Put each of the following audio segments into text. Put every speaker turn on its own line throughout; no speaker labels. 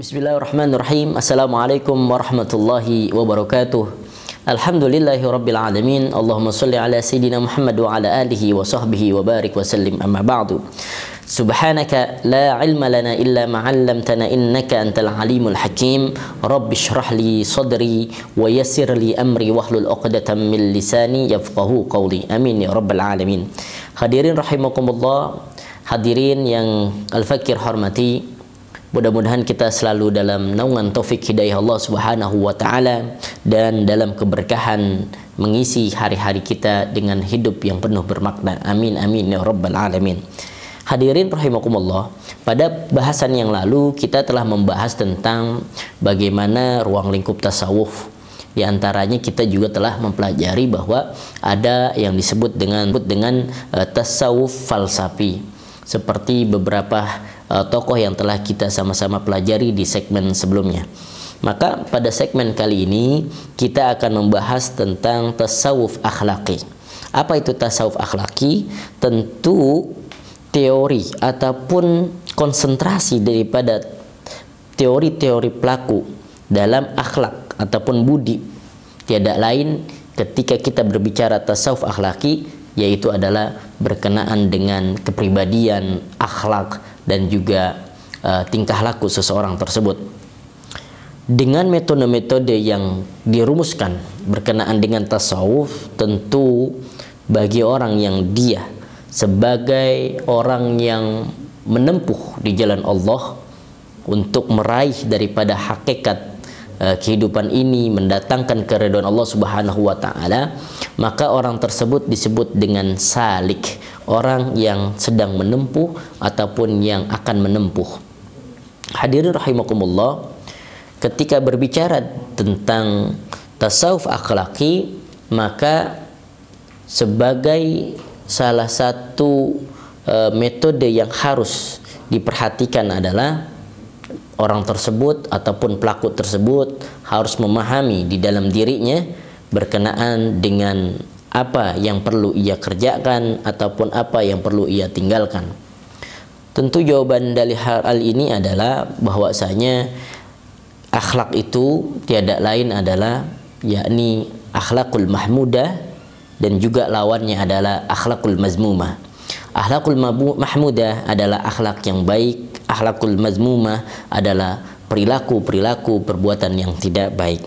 Bismillahirrahmanirrahim. Assalamualaikum warahmatullahi wabarakatuh. Alhamdulillahi rabbil alamin. Allahumma salli ala sayyidina Muhammad wa ala alihi wa sahbihi wa barik wa sallim, amma ba'du. Subhanaka la ilma lana illa ma 'allamtana innaka antal alimul hakim. Rabbi shrah li sadri wa yassir li amri wahlul 'uqdatam min lisani yafqahu qawli. Amin ya rabbal alamin. Hadirin rahimakumullah, hadirin yang Al-Fakir hormati, mudah-mudahan kita selalu dalam naungan taufik hidayah Allah Subhanahu wa taala dan dalam keberkahan mengisi hari-hari kita dengan hidup yang penuh bermakna. Amin amin ya rabbal alamin. Hadirin rahimakumullah, pada bahasan yang lalu kita telah membahas tentang bagaimana ruang lingkup tasawuf. Di antaranya kita juga telah mempelajari bahwa ada yang disebut dengan tasawuf falsafi, seperti beberapa tokoh yang telah kita sama-sama pelajari di segmen sebelumnya. Maka pada segmen kali ini kita akan membahas tentang tasawuf akhlaki. Apa itu tasawuf akhlaki? Tentu teori ataupun konsentrasi daripada teori-teori pelaku dalam akhlak ataupun budi. Tiada lain ketika kita berbicara tasawuf akhlaki, yaitu adalah berkenaan dengan kepribadian, akhlak, dan juga tingkah laku seseorang tersebut. Dengan metode-metode yang dirumuskan berkenaan dengan tasawuf, tentu bagi orang yang dia sebagai orang yang menempuh di jalan Allah untuk meraih daripada hakikat kehidupan ini, mendatangkan keridhaan Allah Subhanahu wa taala, maka orang tersebut disebut dengan salik, orang yang sedang menempuh ataupun yang akan menempuh. Hadirin rahimakumullah, ketika berbicara tentang tasawuf akhlaki, maka sebagai salah satu metode yang harus diperhatikan adalah orang tersebut ataupun pelaku tersebut harus memahami di dalam dirinya berkenaan dengan apa yang perlu ia kerjakan ataupun apa yang perlu ia tinggalkan. Tentu jawaban dari hal ini adalah bahwasanya akhlak itu tiada lain adalah yakni akhlakul mahmudah, dan juga lawannya adalah akhlakul mazmumah. Akhlakul mahmudah adalah akhlak yang baik, akhlakul mazmumah adalah perilaku-perilaku perbuatan yang tidak baik.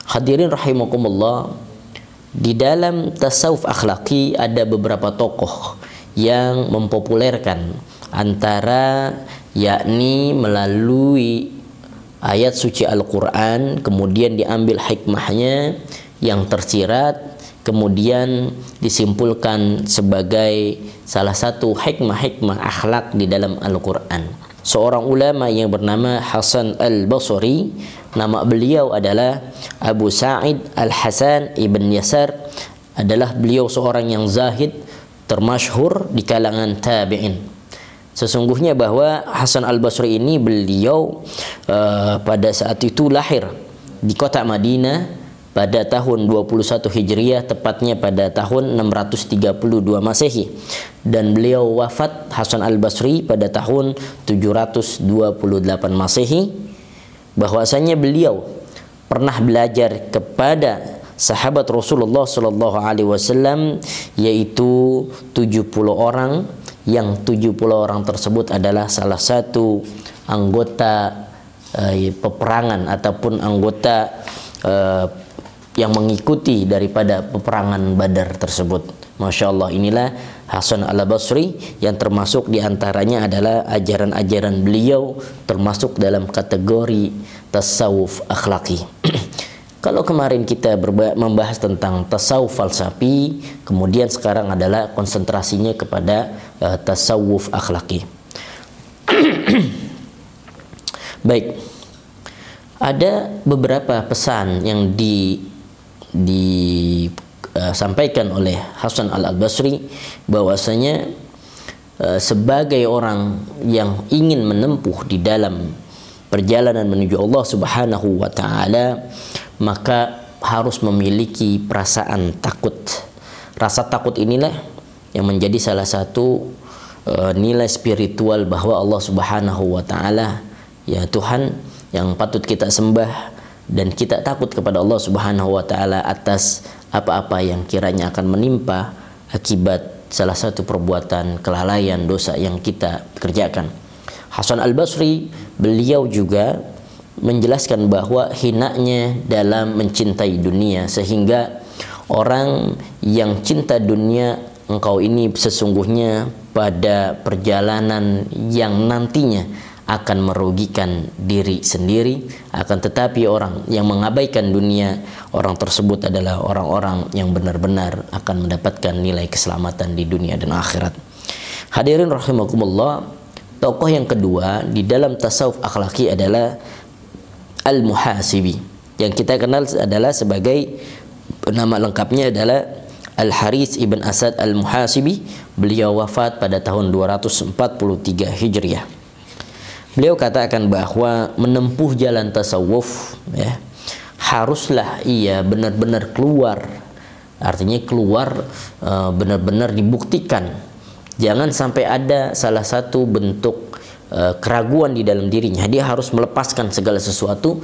Hadirin rahimakumullah, di dalam tasawuf akhlaki ada beberapa tokoh yang mempopulerkan antara yakni melalui ayat suci Al-Quran, kemudian diambil hikmahnya yang tersirat, kemudian disimpulkan sebagai salah satu hikmah-hikmah akhlak di dalam Al-Quran. Seorang ulama yang bernama Hasan Al-Basri, nama beliau adalah Abu Sa'id Al-Hasan Ibn Yasar, adalah beliau seorang yang zahid termasyhur di kalangan tabi'in. Sesungguhnya bahwa Hasan Al-Basri ini beliau pada saat itu lahir di kota Madinah pada tahun 21 Hijriah, tepatnya pada tahun 632 Masehi, dan beliau wafat Hasan Al-Basri pada tahun 728 Masehi. Bahwasanya beliau pernah belajar kepada sahabat Rasulullah Shallallahu Alaihi Wasallam, yaitu 70 orang, yang 70 orang tersebut adalah salah satu anggota peperangan ataupun anggota yang mengikuti daripada peperangan Badar tersebut. Masya Allah, inilah Hasan Al-Basri yang termasuk diantaranya adalah ajaran-ajaran beliau termasuk dalam kategori tasawuf akhlaki. Kalau kemarin kita membahas tentang tasawuf falsafi, kemudian sekarang adalah konsentrasinya kepada tasawuf akhlaki. Baik, ada beberapa pesan yang disampaikan oleh Hasan Al-Basri, bahwasanya sebagai orang yang ingin menempuh di dalam perjalanan menuju Allah Subhanahu wa taala, maka harus memiliki perasaan takut. Rasa takut inilah yang menjadi salah satu nilai spiritual bahwa Allah Subhanahu wa taala ya Tuhan yang patut kita sembah dan kita takut kepada Allah Subhanahu wa taala atas apa-apa yang kiranya akan menimpa akibat salah satu perbuatan kelalaian dosa yang kita kerjakan. Hasan Al-Basri beliau juga menjelaskan bahwa hinanya dalam mencintai dunia, sehingga orang yang cinta dunia, engkau ini sesungguhnya pada perjalanan yang nantinya akan merugikan diri sendiri. Akan tetapi orang yang mengabaikan dunia, orang tersebut adalah orang-orang yang benar-benar akan mendapatkan nilai keselamatan di dunia dan akhirat. Hadirin rahimakumullah, tokoh yang kedua di dalam tasawuf akhlaki adalah Al-Muhasibi, yang kita kenal adalah sebagai, nama lengkapnya adalah Al-Harits ibn Asad Al-Muhasibi. Beliau wafat pada tahun 243 Hijriah. Beliau katakan bahwa menempuh jalan tasawuf, ya, haruslah ia benar-benar keluar. Artinya keluar, benar-benar dibuktikan. Jangan sampai ada salah satu bentuk keraguan di dalam dirinya. Dia harus melepaskan segala sesuatu,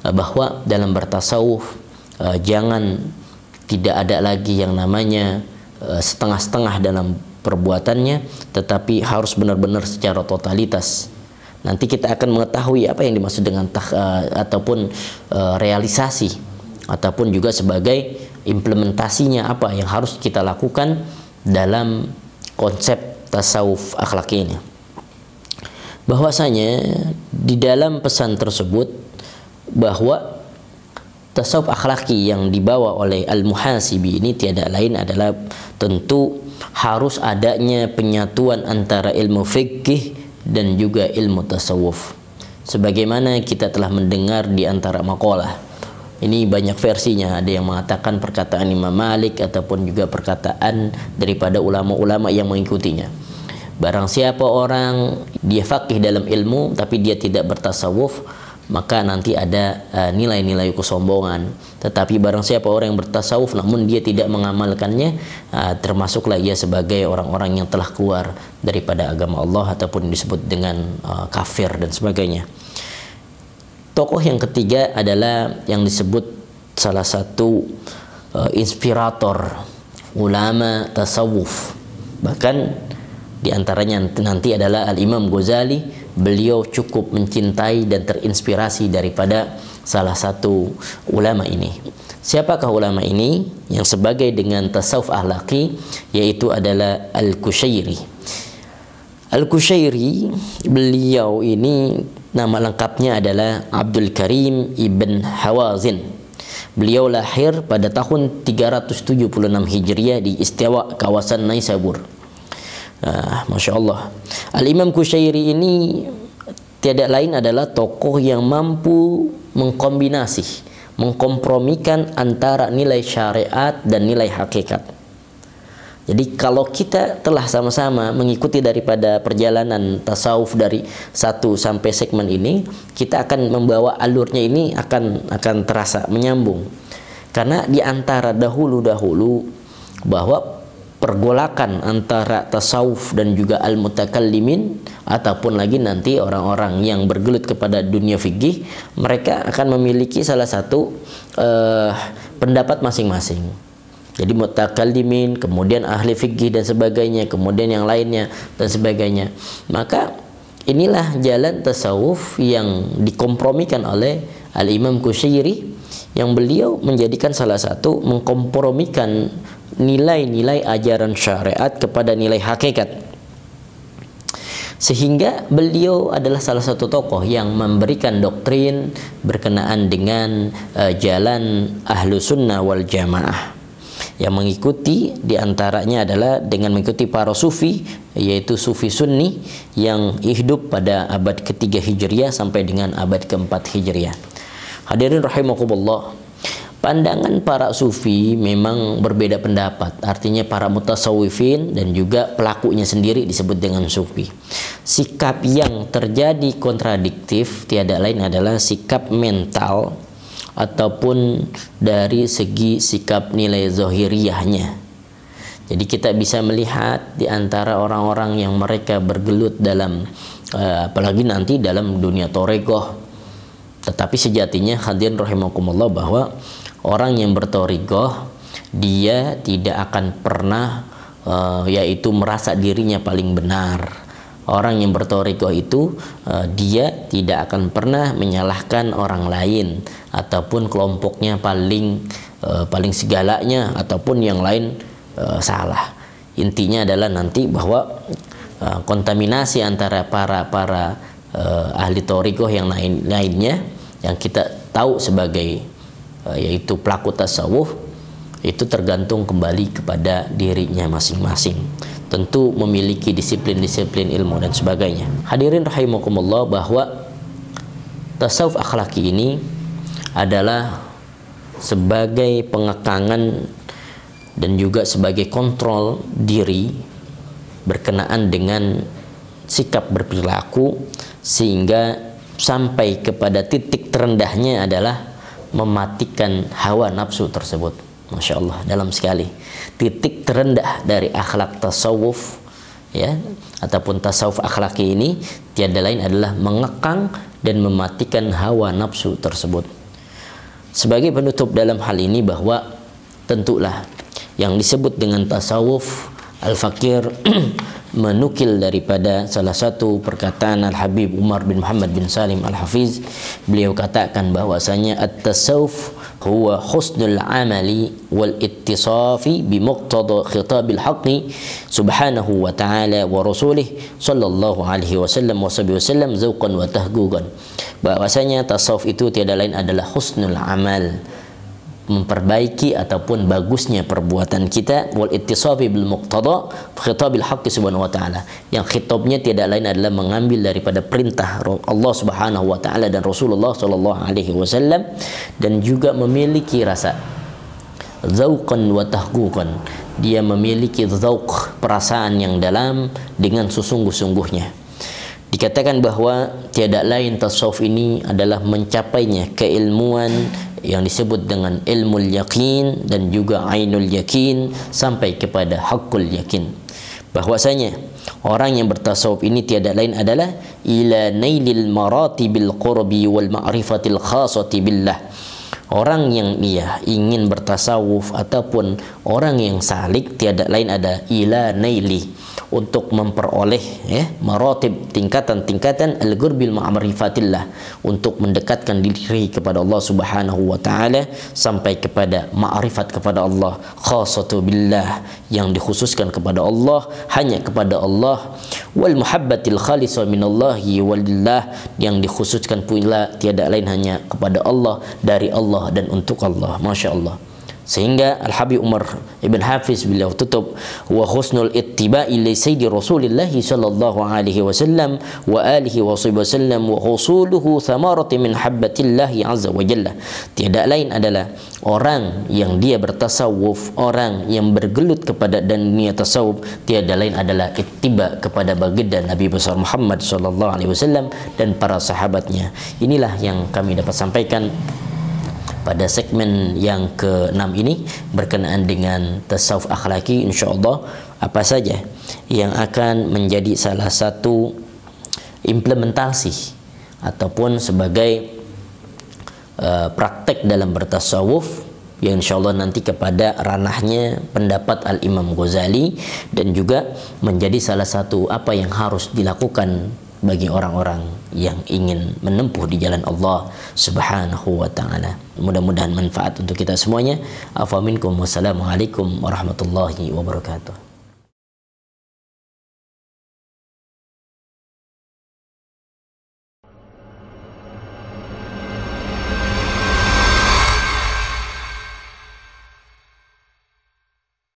bahwa dalam bertasawuf jangan tidak ada lagi yang namanya setengah-setengah dalam perbuatannya, tetapi harus benar-benar secara totalitas. Nanti kita akan mengetahui apa yang dimaksud dengan ataupun realisasi, ataupun juga sebagai implementasinya apa yang harus kita lakukan dalam konsep tasawuf akhlaki ini. Bahwasanya di dalam pesan tersebut bahwa tasawuf akhlaki yang dibawa oleh Al-Muhasibi ini tiada lain adalah tentu harus adanya penyatuan antara ilmu fikih dan juga ilmu tasawuf. Sebagaimana kita telah mendengar di antara maqalah. Ini banyak versinya, ada yang mengatakan perkataan Imam Malik ataupun juga perkataan daripada ulama-ulama yang mengikutinya. Barang siapa orang dia faqih dalam ilmu tapi dia tidak bertasawuf, maka nanti ada nilai-nilai kesombongan. Tetapi barang siapa orang yang bertasawuf namun dia tidak mengamalkannya, termasuklah ia sebagai orang-orang yang telah keluar daripada agama Allah ataupun disebut dengan kafir dan sebagainya. Tokoh yang ketiga adalah yang disebut salah satu inspirator ulama tasawuf. Bahkan di antaranya nanti adalah Al-Imam Ghazali. Beliau cukup mencintai dan terinspirasi daripada salah satu ulama ini. Siapakah ulama ini? Yang sebagai dengan tasawuf akhlaki, yaitu adalah Al-Qushayri. Al-Qushayri, beliau ini nama lengkapnya adalah Abdul Karim ibn Hawazin. Beliau lahir pada tahun 376 Hijriah di Istiwa, kawasan Naisabur. Masya Allah. Al-Imam Qushayri ini tiada lain adalah tokoh yang mampu mengkombinasi, mengkompromikan antara nilai syariat dan nilai hakikat. Jadi kalau kita telah sama-sama mengikuti daripada perjalanan tasawuf dari 1 sampai segmen ini, kita akan membawa alurnya ini akan terasa menyambung. Karena di antara dahulu bahwa pergolakan antara tasawuf dan juga al-mutakallimin ataupun lagi nanti orang-orang yang bergelut kepada dunia fikih, mereka akan memiliki salah satu pendapat masing-masing. Jadi mutakallimin, kemudian ahli fikih dan sebagainya, kemudian yang lainnya dan sebagainya. Maka inilah jalan tasawuf yang dikompromikan oleh Al-Imam Qushayri, yang beliau menjadikan salah satu mengkompromikan nilai-nilai ajaran syariat kepada nilai hakikat, sehingga beliau adalah salah satu tokoh yang memberikan doktrin berkenaan dengan jalan ahlu sunnah wal jamaah, yang mengikuti diantaranya adalah dengan mengikuti para sufi, yaitu sufi sunni yang hidup pada abad ke-3 Hijriah sampai dengan abad ke-4 Hijriah. Hadirin rahimakumullah, pandangan para sufi memang berbeda pendapat. Artinya para mutasawwifin dan juga pelakunya sendiri disebut dengan sufi. Sikap yang terjadi kontradiktif tiada lain adalah sikap mental ataupun dari segi sikap nilai zahiriyahnya. Jadi kita bisa melihat di antara orang-orang yang mereka bergelut dalam apalagi nanti dalam dunia torekoh. Tetapi sejatinya hadirin rahimakumullah bahwa orang yang bertoriqoh dia tidak akan pernah yaitu merasa dirinya paling benar. Orang yang bertoriqoh itu dia tidak akan pernah menyalahkan orang lain ataupun kelompoknya paling segalanya ataupun yang lain salah. Intinya adalah nanti bahwa kontaminasi antara para ahli thariqah yang lainnya yang kita tahu sebagai yaitu pelaku tasawuf itu tergantung kembali kepada dirinya masing-masing. Tentu memiliki disiplin-disiplin ilmu dan sebagainya. Hadirin rahimakumullah, bahwa tasawuf akhlaki ini adalah sebagai pengekangan dan juga sebagai kontrol diri berkenaan dengan sikap berperilaku sehingga sampai kepada titik terendahnya adalah mematikan hawa nafsu tersebut. Masya Allah, dalam sekali. Titik terendah dari akhlak tasawuf, ya, ataupun tasawuf akhlaki ini tiada lain adalah mengekang dan mematikan hawa nafsu tersebut. Sebagai penutup dalam hal ini bahwa tentulah yang disebut dengan tasawuf, Al-Fakir menukil daripada salah satu perkataan Al-Habib Umar bin Muhammad bin Salim Al-Hafiz. Beliau katakan bahwasanya at-tasawuf huwa husnul amali wal ittisafi bi muqtada khitabil haqqi subhanahu wa ta'ala wa rasulih sallallahu alaihi wasallam wa sallam zauqan wa tahgugan. Bahwasanya tasawuf itu tiada lain adalah husnul amal, memperbaiki ataupun bagusnya perbuatan kita, wal ittisafi bil muqtada khitabil haqqi subhanahu wa ta'ala, yang khitabnya tidak lain adalah mengambil daripada perintah Allah subhanahu wa ta'ala dan Rasulullah sallallahu alaihi wasallam, dan juga memiliki rasa zauqan wa tahquqan, dia memiliki zauq, perasaan yang dalam dengan sesungguh-sungguhnya. Dikatakan bahwa tiada lain tasawuf ini adalah mencapainya keilmuan yang disebut dengan ilmul yakin dan juga ainul yakin sampai kepada haqqul yakin. Bahwasanya orang yang bertasawuf ini tiada lain adalah ila nailil maratibil qurbi wal ma'rifatil khasati billah. Orang yang dia ingin bertasawuf ataupun orang yang salik tiada lain ada ila naili, untuk memperoleh maratib, tingkatan-tingkatan al-qurbil ma'rifatillah, untuk mendekatkan diri kepada Allah Subhanahu wa taala sampai kepada ma'rifat kepada Allah, khasatu billah, yang dikhususkan kepada Allah, hanya kepada Allah, wal muhabbatil khalisah minallahi walillah, yang dikhususkan pula tiada lain hanya kepada Allah, dari Allah dan untuk Allah. Masya Allah. Sehingga Al-Habib Umar Ibn Hafiz beliau tutup wa husnul ittiba'i li sayyidi Rasulillah sallallahu alaihi wasallam wa alihi wasallam wa husuluhu thamarati min habbatillahi azza wa jalla. Tiada lain adalah orang yang dia bertasawuf, orang yang bergelut kepada dunia tasawuf, tiada lain adalah ittiba kepada baginda Nabi besar Muhammad sallallahu alaihi wasallam dan para sahabatnya. Inilah yang kami dapat sampaikan pada segmen yang ke-6 ini berkenaan dengan tasawuf akhlaki. InsyaAllah apa saja yang akan menjadi salah satu implementasi ataupun sebagai praktek dalam bertasawuf, yang insyaallah nanti kepada ranahnya pendapat Al-Imam Ghazali, dan juga menjadi salah satu apa yang harus dilakukan bagi orang-orang yang ingin menempuh di jalan Allah Subhanahu wa ta'ala. Mudah-mudahan manfaat untuk kita semuanya. Afa minkum, wassalamualaikum warahmatullahi wabarakatuh.